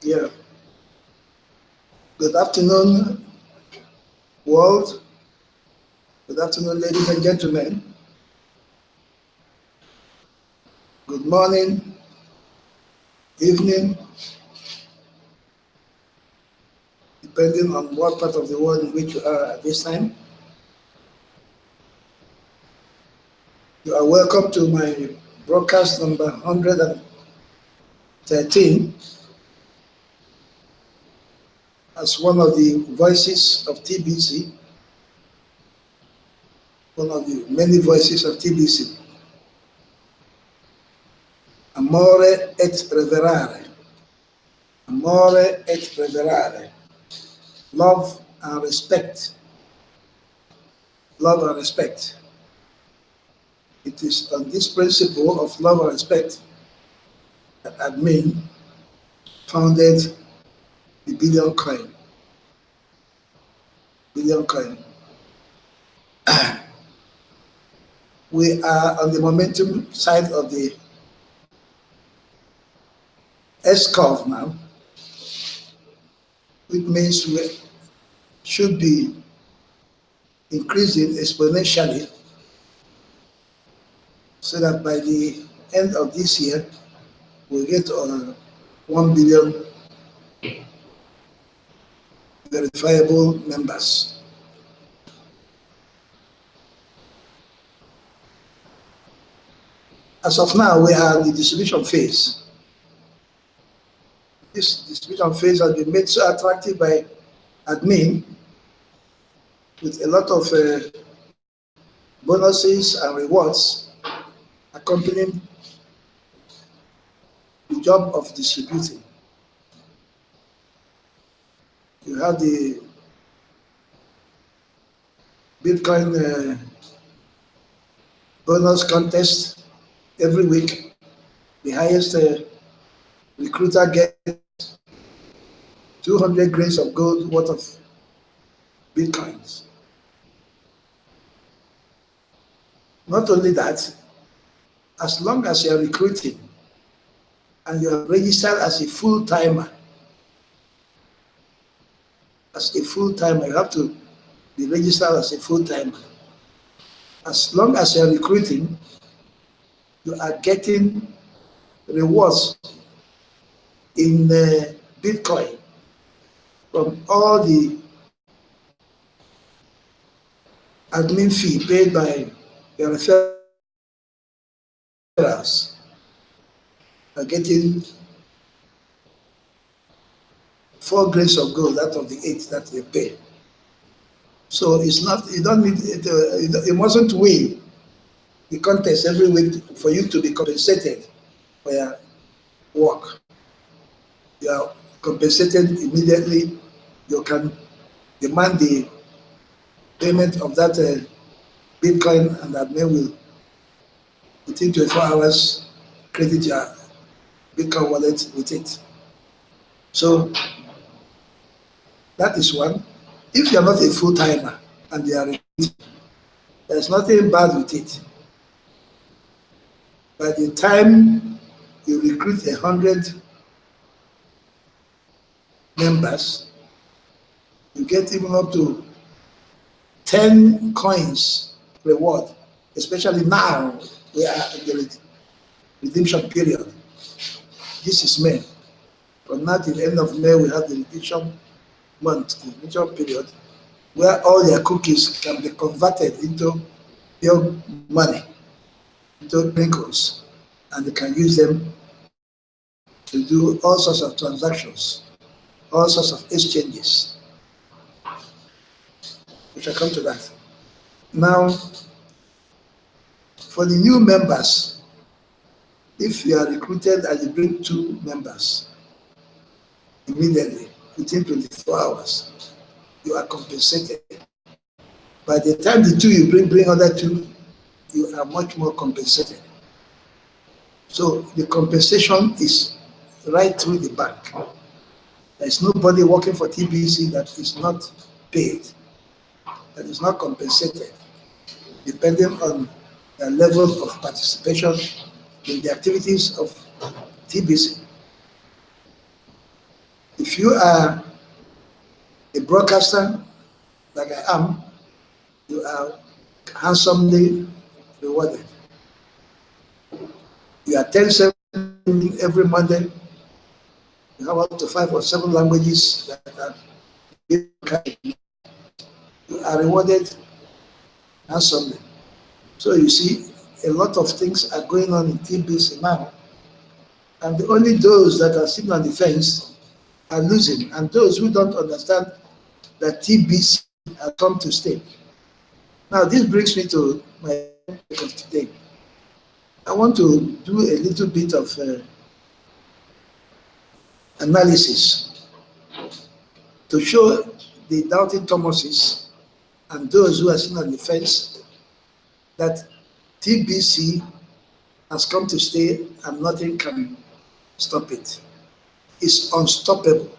Yeah. Good afternoon, world. Good afternoon, ladies and gentlemen. Good morning, evening, depending on what part of the world in which you are at this time. You are welcome to my broadcast number 113 as one of the voices of TBC, one of the many voices of TBC. Amore et reverare. Amore et reverare. Love and respect. Love and respect. It is on this principle of love and respect that admin founded the billion coin. We are on the momentum side of the S-curve now, which means we should be increasing exponentially so that by the end of this year, we'll get 1 billion verifiable members. As of now, we are in the distribution phase. This distribution phase has been made so attractive by admin with a lot of bonuses and rewards accompanying the job of distributing. You have the Bitcoin bonus contest every week. The highest recruiter gets 200 grains of gold worth of Bitcoins. Not only that, as long as you are recruiting and you are registered as a full-timer, you have to be registered as a full-timer. As long as you are recruiting, you are getting rewards in Bitcoin from all the admin fee paid by your referrals. You are getting 4 grains of gold out of the 8 that they pay. So it's not, you don't need it, you mustn't win the contest every week for you to be compensated for your work. You are compensated immediately. You can demand the payment of that Bitcoin, and admin will, within 24 hours, credit your Bitcoin wallet with it. So that is one. If you are not a full-timer and you are recruiting, there's nothing bad with it. By the time you recruit 100 members, you get even up to 10 coins reward, especially now we are in the redemption period. This is May. From now till the end of May, we have the redemption month, the redemption period, where all their cookies can be converted into your money, into wrinkles, and you can use them to do all sorts of transactions, all sorts of exchanges. We shall come to that. Now, for the new members, if you are recruited and you bring 2 members immediately, within 24 hours, you are compensated. By the time the 2 you bring other 2, you are much more compensated. So the compensation is right through the bank. There's nobody working for TBC that is not paid, that is not compensated, depending on the level of participation in the activities of TBC. If you are a broadcaster like I am, you are handsomely rewarded. You attend seminar every Monday. You have up to 5 or 7 languages that are you are rewarded handsomely. So you see, a lot of things are going on in TBC now, and only those that are sitting on the fence are losing, and those who don't understand that TBC has come to stay. Now, this brings me to my topic of today. I want to do a little bit of analysis to show the doubting Thomases and those who are sitting on the fence that TBC has come to stay and nothing can stop it. It's unstoppable.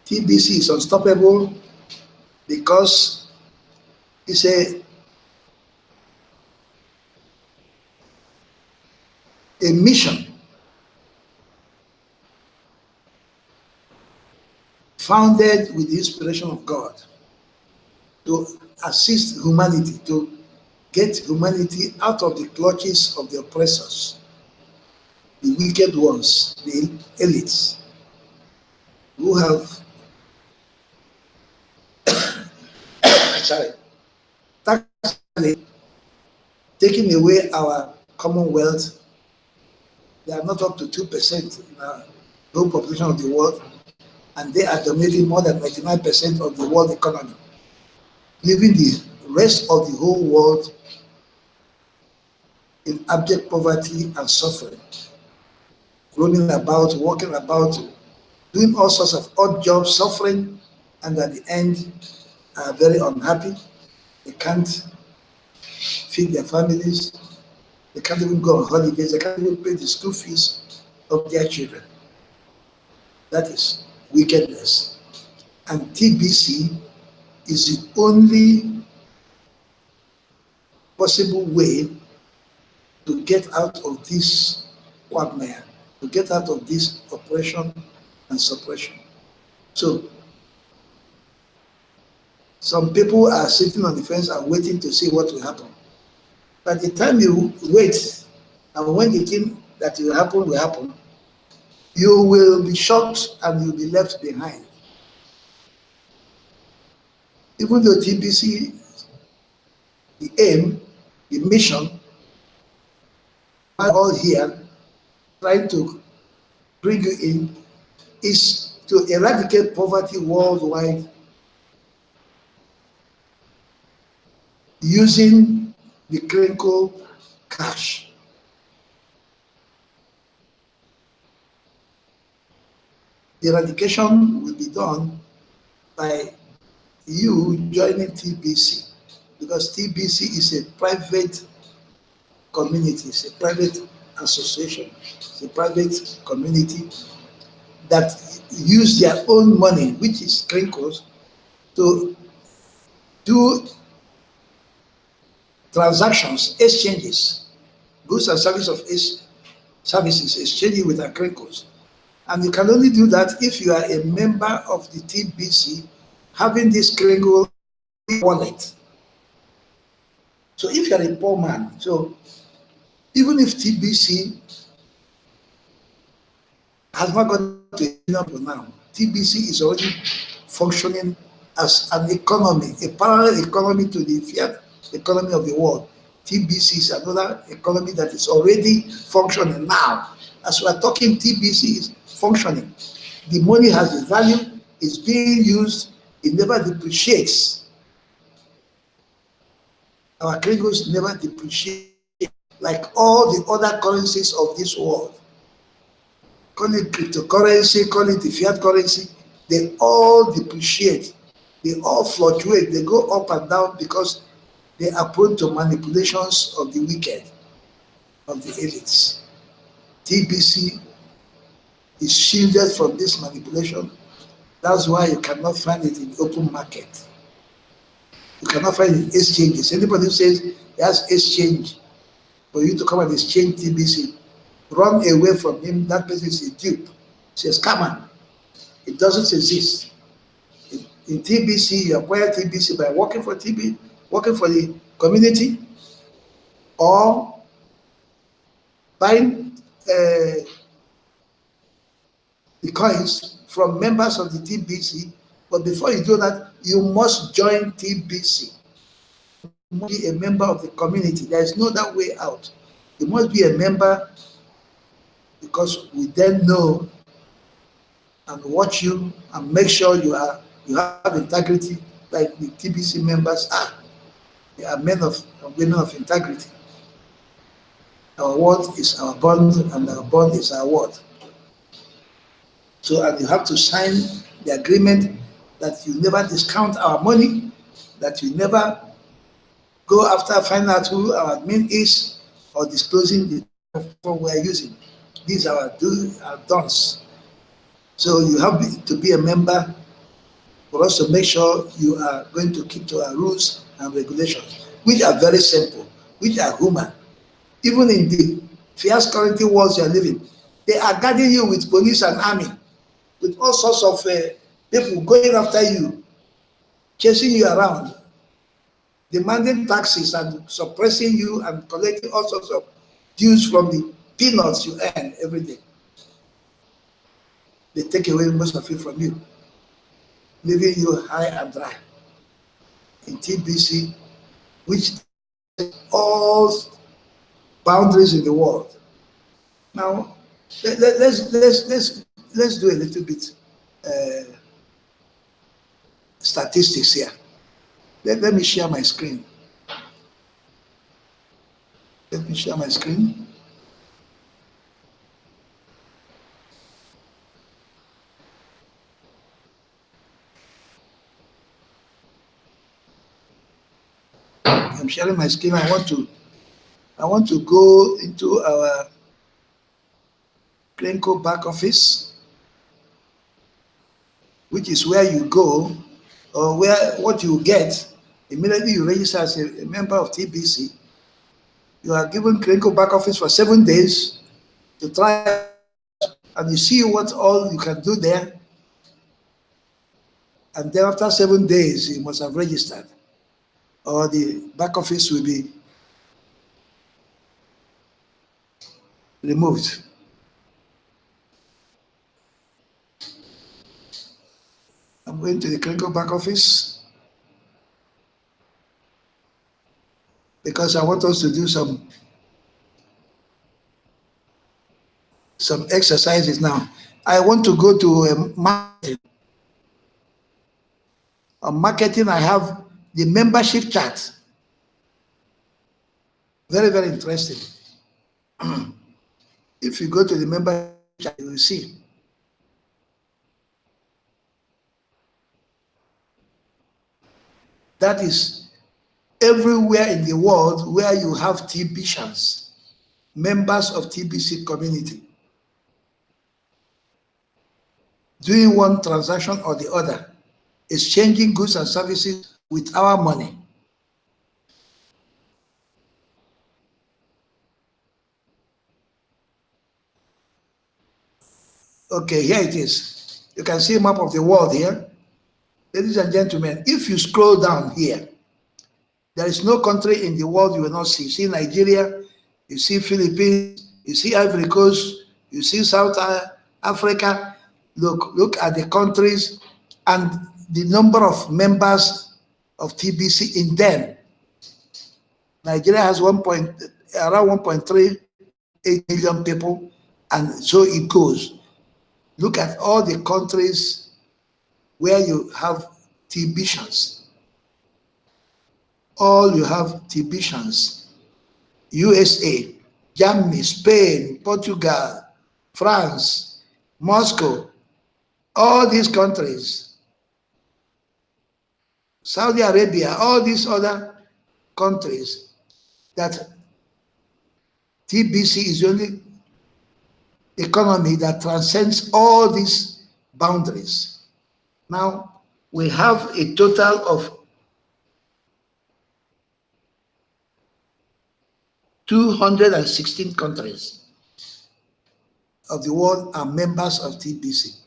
TBC is unstoppable because it's a mission founded with the inspiration of God to assist humanity, to get humanity out of the clutches of the oppressors, the wicked ones, the elites, who have taken away our commonwealth. They are not up to 2% in the whole population of the world, and they are dominating more than 99% of the world economy, leaving the rest of the whole world in abject poverty and suffering, roaming about, walking about, doing all sorts of odd jobs, suffering, and at the end are very unhappy. They can't feed their families. They can't even go on holidays. They can't even pay the school fees of their children. That is wickedness. And TBC is the only possible way to get out of this quagmire, to get out of this oppression and suppression. So, some people are sitting on the fence and waiting to see what will happen. By the time you wait, and when the thing that will happen, you will be shocked and you'll be left behind. Even though TBC, the aim, the mission, are all here trying to bring you in, is to eradicate poverty worldwide using the crinkle cash. The eradication will be done by you joining TBC, because TBC is a private community, it's a private association, it's a private community that use their own money, which is crinkles, to do transactions, exchanges, goods and services exchanging with crinkles. And you can only do that if you are a member of the TBC having this crinkle wallet. So if you're a poor man, so even if TBC has not gone to enough now, TBC is already functioning as an economy, a parallel economy to the fiat economy of the world. TBC is another economy that is already functioning now. As we are talking, TBC is functioning. The money has its value, it's being used, it never depreciates. Our crinkles never depreciate like all the other currencies of this world. Call it cryptocurrency, call it the fiat currency, they all depreciate, they all fluctuate, they go up and down because they are prone to manipulations of the wicked, of the elites. TBC is shielded from this manipulation. That's why you cannot find it in the open market. You cannot find it in exchanges. Anybody who says he has exchange for you to come and exchange TBC, run away from him. That person is a dupe. He's a scammer. It doesn't exist. In TBC, you acquire TBC by working for working for the community, or buying the coins from members of the TBC. But before you do that, you must join TBC. You must be a member of the community. There is no other way out. You must be a member, because we then know and watch you and make sure you have integrity, like the TBC members are. They are men of women of integrity. Our word is our bond, and our bond is our word. So, and you have to sign the agreement that you never discount our money, that you never go after finding out who our admin is, or disclosing the phone we are using. These are our dons. So you have to be a member for us to make sure you are going to keep to our rules and regulations, which are very simple, which are human. Even in the fierce current world you are living, they are guarding you with police and army, with all sorts of people going after you, chasing you around, demanding taxes and suppressing you and collecting all sorts of dues from the peanuts you earn every day. They take away most of it from you, leaving you high and dry. In TBC, which all boundaries in the world. Now, let's do a little bit statistics here. Let me share my screen. Let me share my screen. I'm sharing my screen. I want to go into our Crenco back office, which is where you go, or what you get immediately you register as a member of TBC. You are given Crenco back office for 7 days to try, and you see what all you can do there. And then after 7 days, you must have registered, or the back office will be removed. I'm going to the Crenco back office because I want us to do some exercises now. I want to go to marketing. On marketing, I have the membership chart. Very, very interesting. If you go to the membership chart, you will see. That is everywhere in the world where you have TBCians, members of TBC community, doing one transaction or the other, exchanging goods and services with our money. Okay, here it is. You can see a map of the world here. Ladies and gentlemen, if you scroll down here, there is no country in the world you will not see. You see Nigeria, you see Philippines, you see Ivory Coast, you see South Africa. Look at the countries and the number of members of TBC in them. Nigeria has around 1.38 million people, and so it goes. Look at all the countries where you have TBCians. All you have TBCians. USA, Germany, Spain, Portugal, France, Moscow, all these countries, Saudi Arabia, all these other countries, that TBC is the only economy that transcends all these boundaries. Now, we have a total of 216 countries of the world are members of TBC.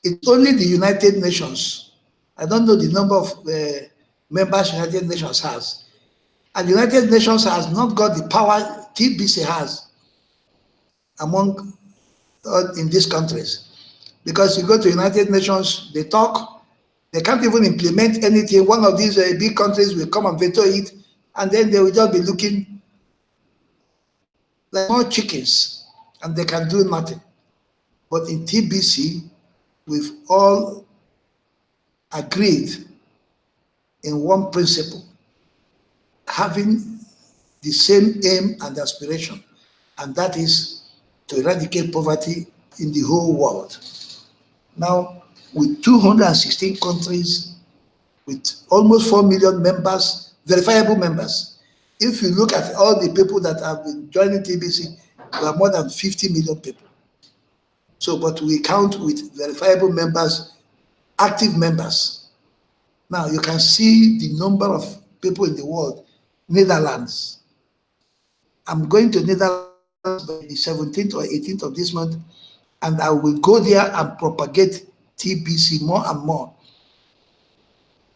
It's only the United Nations. I don't know the number of members United Nations has. And the United Nations has not got the power TBC has among in these countries. Because you go to United Nations, they talk, they can't even implement anything. One of these big countries will come and veto it, and then they will just be looking like more chickens, and they can do nothing. But in TBC, we've all agreed in one principle, having the same aim and aspiration, and that is to eradicate poverty in the whole world. Now, with 216 countries, with almost 4 million members, verifiable members, if you look at all the people that have been joining TBC, we are more than 50 million people. So, but we count with verifiable members, active members. Now, you can see the number of people in the world. Netherlands. I'm going to Netherlands by the 17th or 18th of this month, and I will go there and propagate TBC more and more.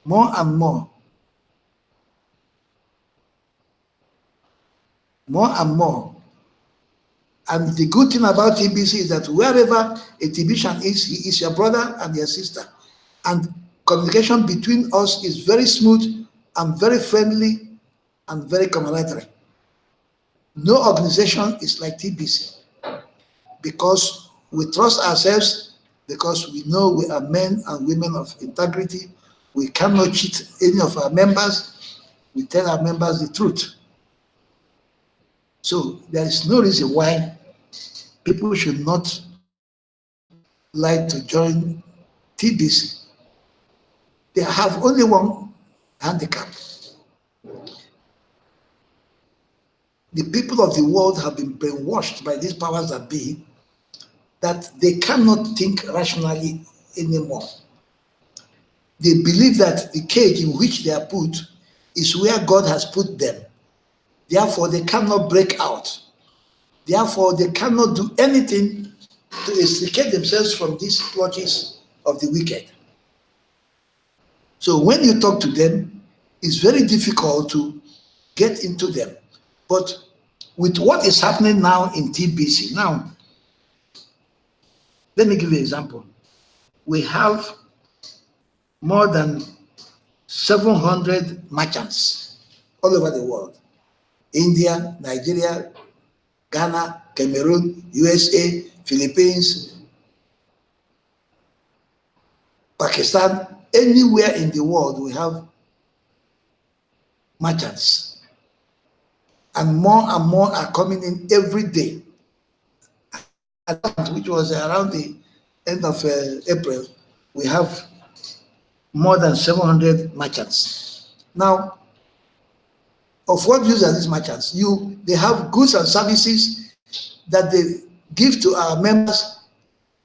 More and more. More and more. And the good thing about TBC is that wherever a TBCian is, he is your brother and your sister. And communication between us is very smooth and very friendly and very camaraderie. No organization is like TBC because we trust ourselves, because we know we are men and women of integrity. We cannot cheat any of our members. We tell our members the truth. So there is no reason why people should not like to join TBC. They have only one handicap. The people of the world have been brainwashed by these powers that be, that they cannot think rationally anymore. They believe that the cage in which they are put is where God has put them. Therefore, they cannot break out. Therefore, they cannot do anything to extricate themselves from these clutches of the wicked. So when you talk to them, it's very difficult to get into them. But with what is happening now in TBC, now, let me give you an example. We have more than 700 merchants all over the world. India, Nigeria, Ghana, Cameroon, USA, Philippines, Pakistan, anywhere in the world we have merchants. And more are coming in every day. Which was around the end of April, we have more than 700 merchants. Now, of what use are these merchants? They have goods and services that they give to our members,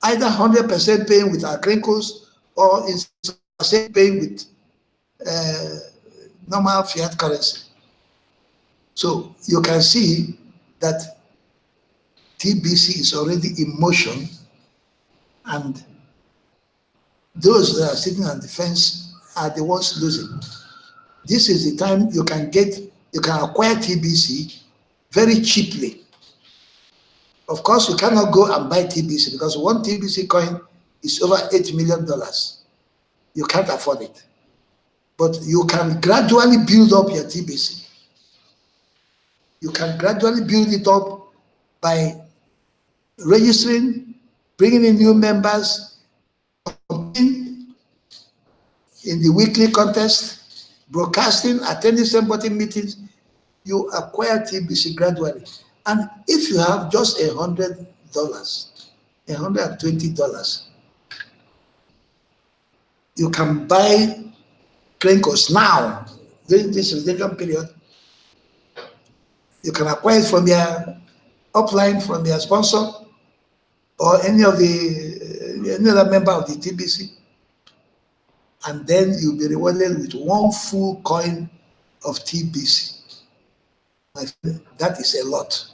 either 100% paying with our crinkles or in % paying with normal fiat currency. So you can see that TBC is already in motion, and those that are sitting on the fence are the ones losing. This is the time you can acquire TBC very cheaply. Of course, you cannot go and buy TBC because one TBC coin is over $8 million. You can't afford it. But you can gradually build up your TBC. You can gradually build it up by registering, bringing in new members, competing in the weekly contest, broadcasting, attending somebody meetings. You acquire TBC gradually. And if you have just $100, $120, you can buy Crinkles now during this redemption period. You can acquire it from their upline, from their sponsor, or any other member of the TBC, and then you'll be rewarded with one full coin of TBC. My friend, that is a lot.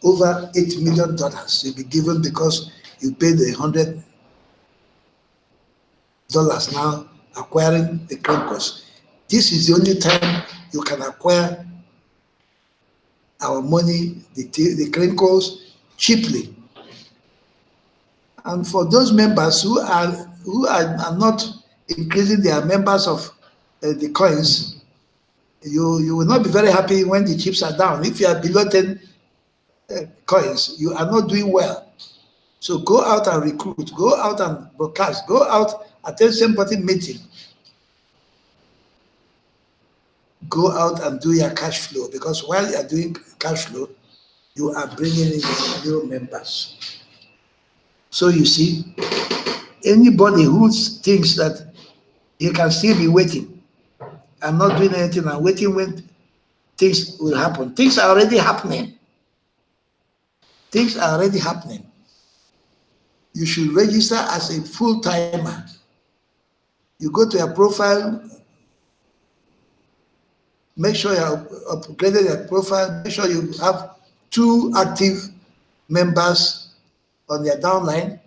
Over $8 million you'll be given because you pay the $100 now acquiring the crane course. This is the only time you can acquire our money, the crane course, cheaply. And for those members who are not increasing their members of the coins, you will not be very happy when the chips are down. If you are below 10 coins, you are not doing well. So go out and recruit, go out and broadcast, go out, attend sympathy meeting. Go out and do your cash flow, because while you are doing cash flow, you are bringing in new members. So you see, anybody who thinks that he can still be waiting and not doing anything and waiting when things will happen, things are already happening. Things are already happening. You should register as a full-timer. You go to your profile, make sure you're upgraded your profile, make sure you have 2 active members on their downline,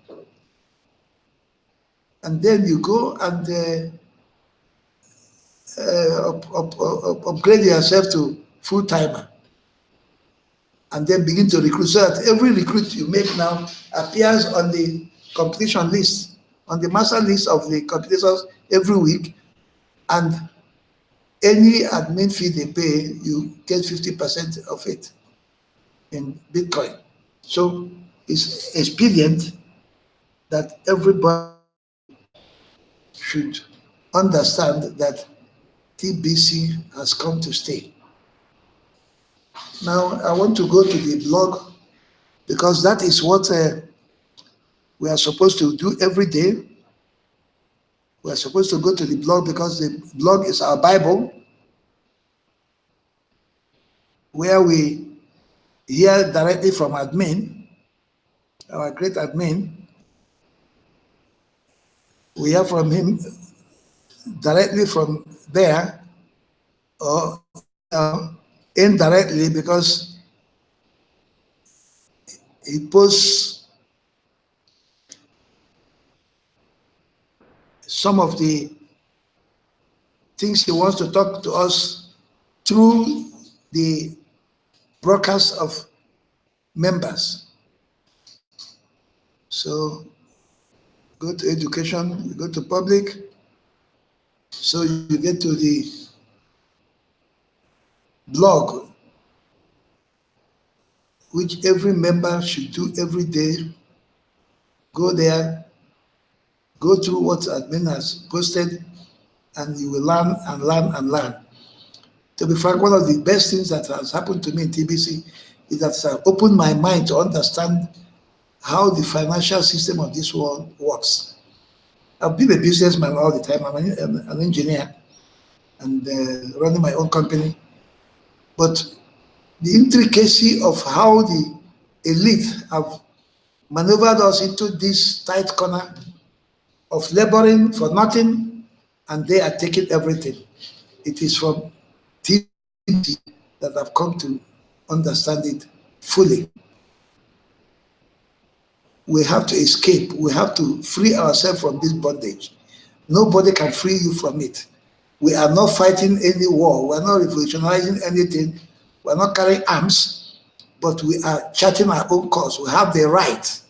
and then you go and upgrade yourself to full-timer, and then begin to recruit, so that every recruit you make now appears on the competition list, on the master list of the competitors every week, and any admin fee they pay, you get 50% of it in Bitcoin. So it's expedient that everybody should understand that TBC has come to stay. Now, I want to go to the blog, because that is what we are supposed to do every day. We are supposed to go to the blog, because the blog is our Bible, where we hear directly from admin, our great admin. We hear from him directly from there, or indirectly, because he posts some of the things he wants to talk to us through the broadcast of members. So go to education, you go to public, so you get to the blog, which every member should do every day. Go there, go through what admin has posted, and you will learn and learn and learn. To be frank, one of the best things that has happened to me in TBC is that it has opened my mind to understand how the financial system of this world works. I've been a businessman all the time. I'm an engineer and running my own company. But the intricacy of how the elite have maneuvered us into this tight corner of laboring for nothing, and they are taking everything. It is from TBC that I've come to understand it fully. We have to escape. We have to free ourselves from this bondage. Nobody can free you from it. We are not fighting any war. We are not revolutionizing anything. We are not carrying arms, but we are charting our own course. We have the right.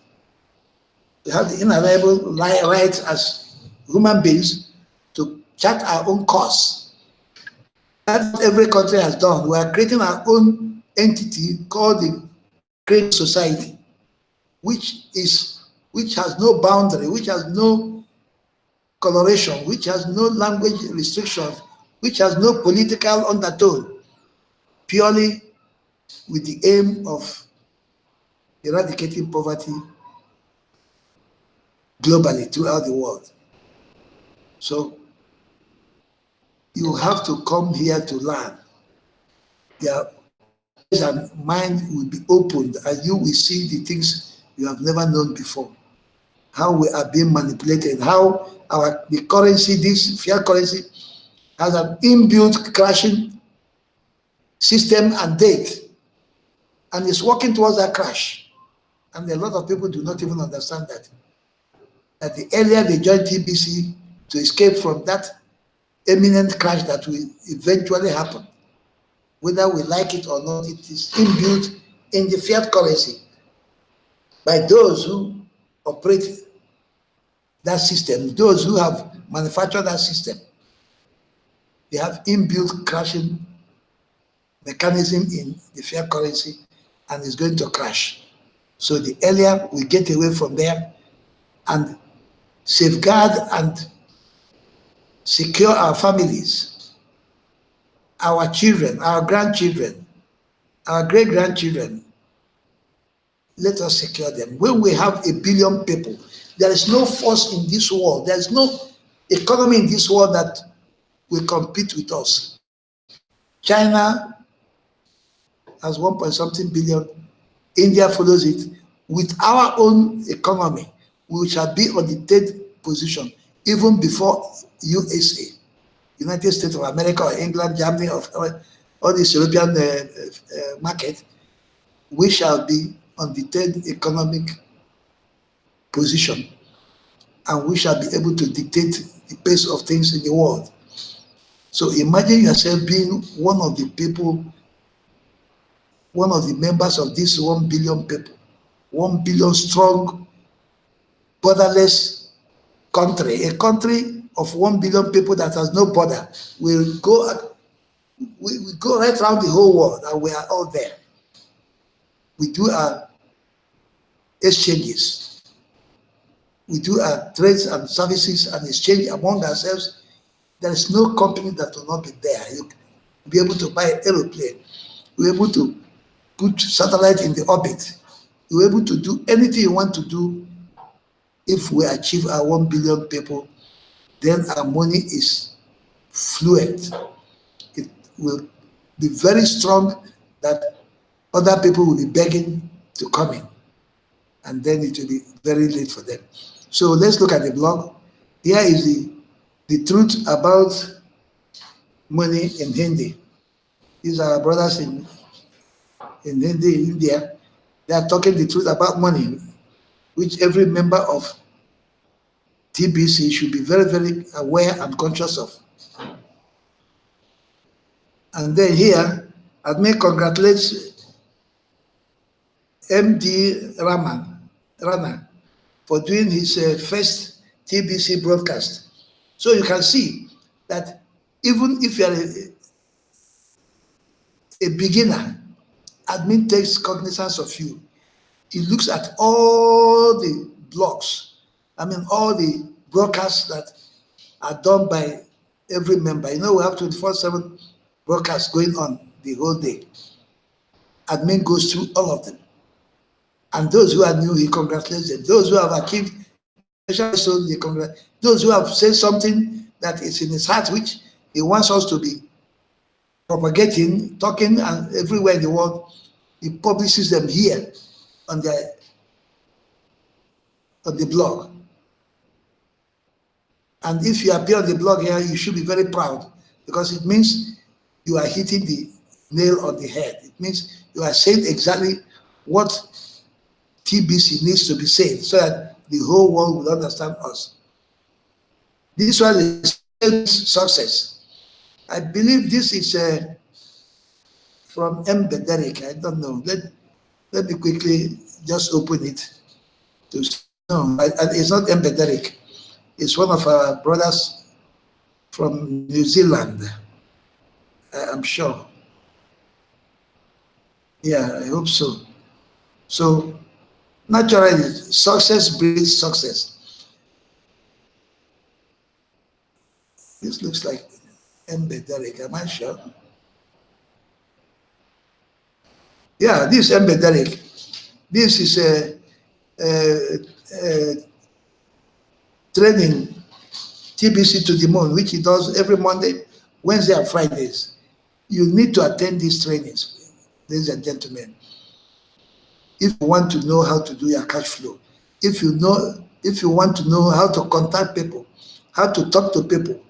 We have the inalienable right as human beings to chart our own course. That's what every country has done. We are creating our own entity called the Great Society, which has no boundary, which has no coloration, which has no language restrictions, which has no political undertone, purely with the aim of eradicating poverty globally throughout the world. So you have to come here to learn. Your eyes and mind will be opened, and you will see the things you have never known before. How we are being manipulated, how the currency, this fiat currency, has an inbuilt crashing system and date, and is working towards that crash. And a lot of people do not even understand that. That the earlier they join TBC to escape from that imminent crash that will eventually happen, whether we like it or not, it is inbuilt in the fiat currency by those who operate that system, those who have manufactured that system. They have inbuilt crashing mechanism in the fiat currency, and it's going to crash. So the earlier we get away from there and safeguard and secure our families, our children, our grandchildren, our great-grandchildren, let us secure them. When we have 1 billion people, there is no force in this world, there is no economy in this world that will compete with us. China has 1.something billion, India follows it. With our own economy, we shall be on the third position, even before USA, United States of America, or England, Germany, or all this European market. We shall be on the third economic position, and we shall be able to dictate the pace of things in the world. So imagine yourself being one of the people, one of the members of this 1 billion people, 1 billion strong, borderless country, a country of 1 billion people that has no border. We go right around the whole world, and we are all there. We do our exchanges. We do our trades and services and exchange among ourselves. There is no company that will not be there. You'll be able to buy an aeroplane. You'll be able to put satellite in the orbit. You're able to do anything you want to do. If we achieve our 1 billion people, then our money is fluent. It will be very strong that other people will be begging to come in, and then it will be very late for them. So let's look at the blog. Here is the truth about money in Hindi. These are our brothers in Hindi, in India. They are talking the truth about money, which every member of TBC should be very, very aware and conscious of. And then here, Admin congratulates MD Rana for doing his first TBC broadcast. So you can see that even if you are a beginner, admin takes cognizance of you. He looks at all the blogs, all the broadcasts that are done by every member. You know, we have 24/7 broadcasts going on the whole day. Admin goes through all of them. And those who are new, he congratulates them. Those who have achieved special milestones, he congratulates. Those who have said something that is in his heart, which he wants us to be propagating, talking, and everywhere in the world, he publishes them here on the blog. And if you appear on the blog here, you should be very proud, because it means you are hitting the nail on the head. It means you are saying exactly what TBC needs to be said, so that the whole world will understand us. This one is success. I believe this is from M. Bederick. I don't know. Let me quickly just open it. No, it's not M. Bederick. It's one of our brothers from New Zealand. I'm sure. Yeah, I hope so. So, naturally, success breeds success. This looks like M. Bederick. Am I sure? Yeah, this M. Bederick. This is a training, TBC to the Moon, which he does every Monday, Wednesday, and Fridays. You need to attend these trainings, ladies and gentlemen, if you want to know how to do your cash flow. If you want to know how to contact people, how to talk to people,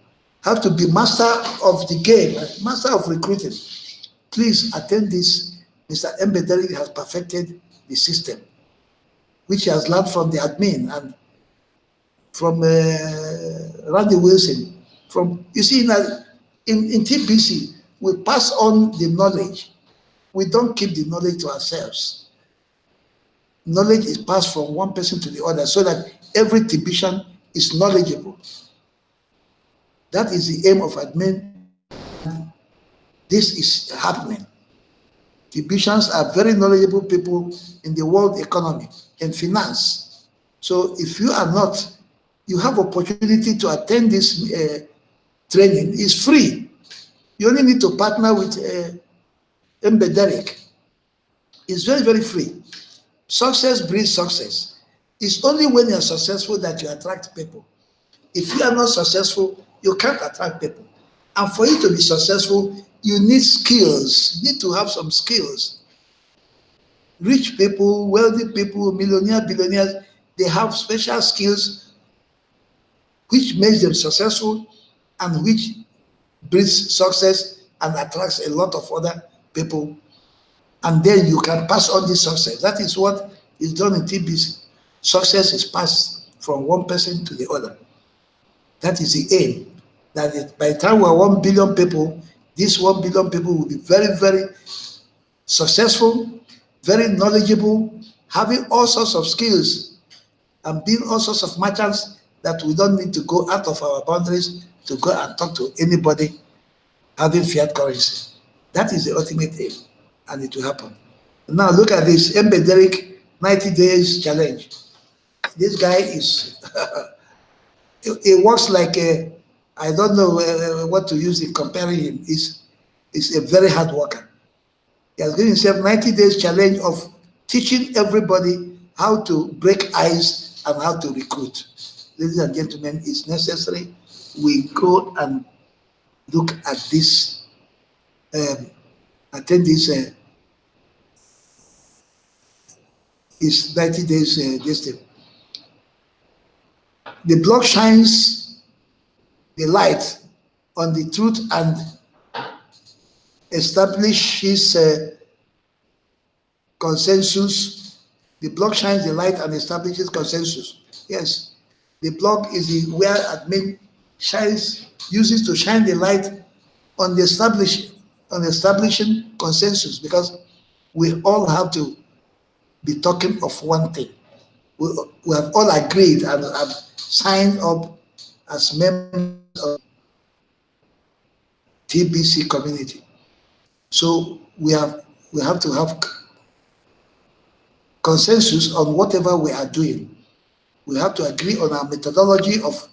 how to be master of the game, master of recruiting, please attend this. Mr. M. Bederick has perfected the system. which he has learned from the admin and from Randy Wilson. You see, in TBC, we pass on the knowledge. We don't keep the knowledge to ourselves. Knowledge is passed from one person to the other so that every TBCian is knowledgeable. That is the aim of admin. This is happening. TBCians are very knowledgeable people in the world economy and finance. So if you are not, you have opportunity to attend this training. It's free. You only need to partner with Derek. It's very, very free. Success breeds success. It's only when you're successful that you attract people. If you are not successful, you can't attract people. And for you to be successful, you need skills. You need to have some skills. Rich people, wealthy people, millionaires, billionaires, they have special skills which makes them successful and which brings success and attracts a lot of other people. And then you can pass on this success. That is what is done in TBC. Success is passed from one person to the other. That is the aim. That by the time we are 1 billion people, these 1 billion people will be very, very successful, very knowledgeable, having all sorts of skills and being all sorts of merchants that we don't need to go out of our boundaries to go and talk to anybody having fiat currency. That is the ultimate aim, and it will happen. Now look at this, Derek 90 days challenge. This guy is, it works like a, I don't know what to use in comparing him. He's a very hard worker. He has given himself 90 days challenge of teaching everybody how to break ice and how to recruit. Ladies and gentlemen, it's necessary we go and look at this, attend this, is 90 days this thing. The blog shines the light on the truth and establishes consensus. The blog shines the light and establishes consensus. Yes, the blog is where admin uses to shine the light on the establishing consensus, because we all have to be talking of one thing. We have all agreed and have signed up as members of TBC community. So we have to have consensus on whatever we are doing. We have to agree on our methodology of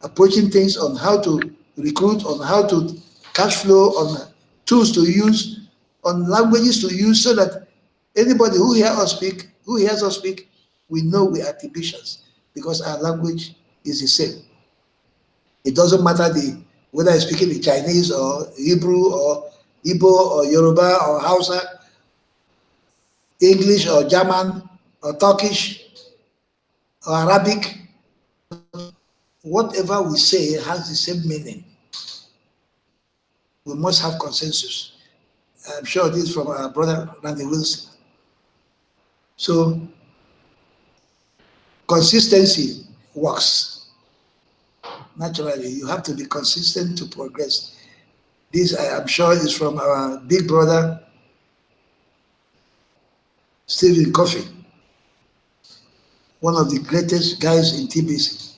approaching things, on how to recruit, on how to cash flow, on tools to use, on languages to use, so that anybody who hears us speak, we know we are TBCians, because our language is the same. It doesn't matter whether I'm speaking in Chinese or Hebrew or Igbo or Yoruba or Hausa, English or German or Turkish or Arabic. Whatever we say has the same meaning. We must have consensus. I'm sure this is from our brother Randy Wilson. So consistency works. Naturally, you have to be consistent to progress. This, I am sure, is from our big brother Stephen Coffey, one of the greatest guys in TBC.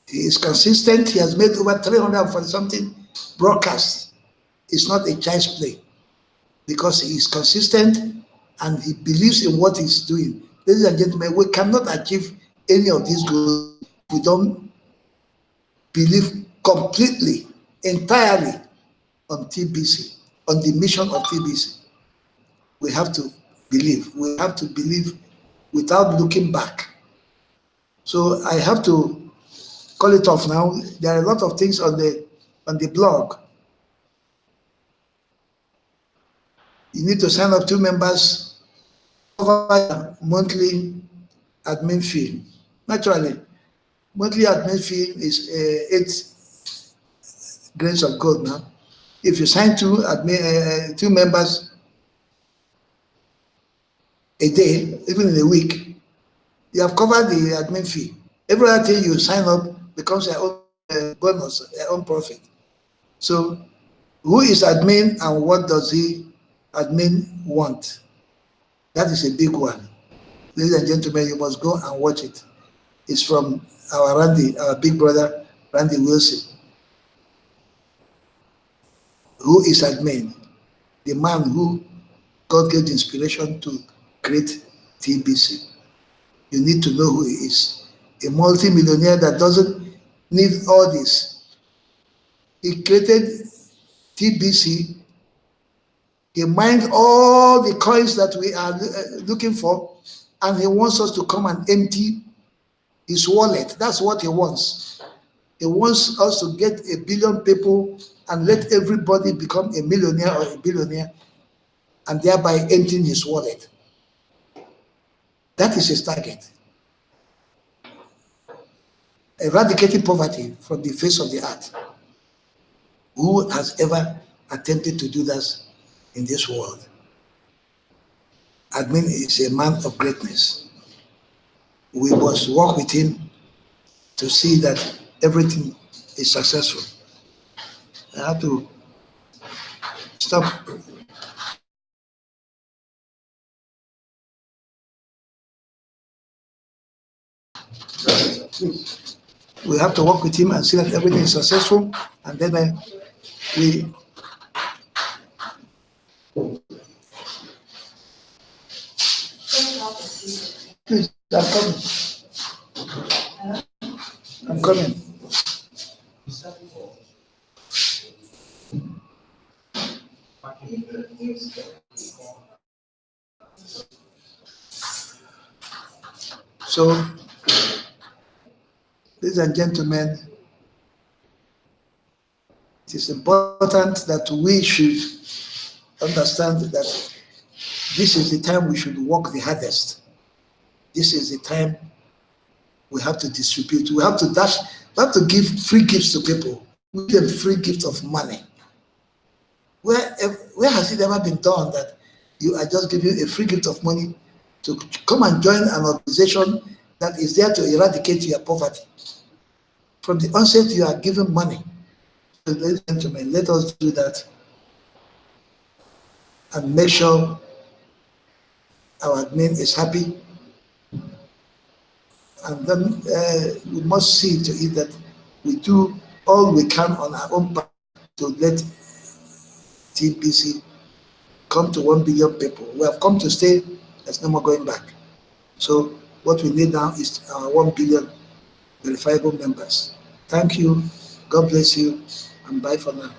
He is consistent. He has made over 340 something broadcasts. It's not a child's play, because he is consistent and he believes in what he's doing. Ladies and gentlemen, we cannot achieve any of these goals if we don't believe completely, entirely on TBC, on the mission of TBC. We have to believe. We have to believe without looking back. So I have to call it off now. There are a lot of things on the blog. You need to sign up 2 members, cover monthly admin fee. Naturally, monthly admin fee is 8 grains of gold now. If you sign 2 members, a day, even in a week, you have covered the admin fee. Every other thing you sign up becomes your own bonus, your own profit. So who is admin and what does he admin want? That is a big one. Ladies and gentlemen, you must go and watch it. It's from our Randy, our big brother, Randy Wilson. Who is admin? The man who God gave the inspiration to create TBC. You need to know who he is. A multi-millionaire that doesn't need all this. He created TBC. He mined all the coins that we are looking for, and he wants us to come and empty his wallet. That's what he wants. He wants us to get 1 billion people and let everybody become a millionaire or a billionaire, and thereby emptying his wallet. That is his target. Eradicating poverty from the face of the earth. Who has ever attempted to do that in this world? Admin is a man of greatness. We must work with him to see that everything is successful. I have to stop. We have to work with him and see that everything is successful, and then we please, I'm coming. I'm coming. So, ladies and gentlemen, it is important that we should understand that this is the time we should work the hardest. This is the time we have to distribute. We have to give free gifts to people. We give them free gifts of money. Where has it ever been done that I just give you a free gift of money to come and join an organization that is there to eradicate your poverty? From the onset, you are given money. So, ladies and gentlemen, let us do that and make sure our admin is happy. And then we must see to it that we do all we can on our own part to let TBC come to 1 billion people. We have come to stay, there's no more going back. So what we need now is our 1 billion verifiable members. Thank you, God bless you, and bye for now.